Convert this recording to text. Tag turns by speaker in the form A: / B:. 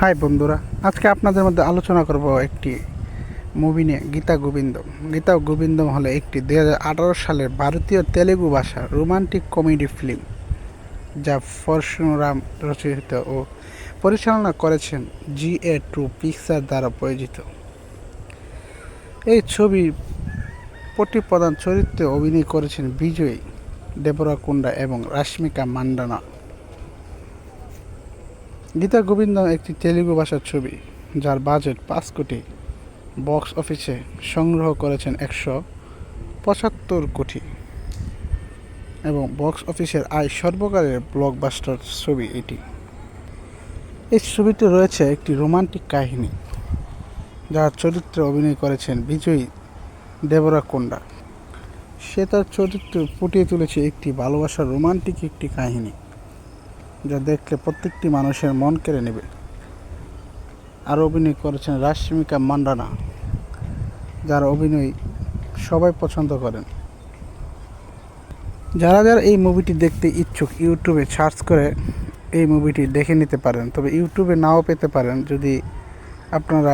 A: High বন্ধুরা, আজকে আপনাদের মধ্যে আলোচনা করব একটি মুভি নিয়ে। গীতা গোবিন্দম। গীতা গোবিন্দম হলো একটি 2018 সালের ভারতীয় তেলেগু ভাষার রোমান্টিক কমেডি ফিল্ম, যা পরশুরাম রচিত ও পরিচালনা করেছেন GA2 পিকচার দ্বারা প্রযোজিত। এই ছবির প্রধান চরিত্রে অভিনয় করেছেন বিজয় দেবরাকোন্ডা এবং রাশ্মিকা মান্দানা। গীতা গোবিন্দম একটি তেলুগু ভাষার ছবি, যার বাজেট 5 কোটি, বক্স অফিসে সংগ্রহ করেছেন 175 কোটি এবং বক্স অফিসের আয় সর্বকালের ব্লকবাস্টার ছবি এটি। এই ছবিতে রয়েছে একটি রোমান্টিক কাহিনী, যার চরিত্রে অভিনয় করেছেন বিজয় দেবরাকোন্ডা। সে তার চরিত্র ফুটিয়ে তুলেছে একটি ভালোবাসার রোমান্টিক একটি কাহিনী, যা দেখলে প্রত্যেকটি মানুষের মন কেড়ে নেবে। আর অভিনয় করেছেন রাশ্মিকা মান্দানা, যার অভিনয় সবাই পছন্দ করেন। যারা এই মুভিটি দেখতে ইচ্ছুক, ইউটিউবে সার্চ করে এই মুভিটি দেখে নিতে পারেন। তবে ইউটিউবে নাও পেতে পারেন যদি আপনারা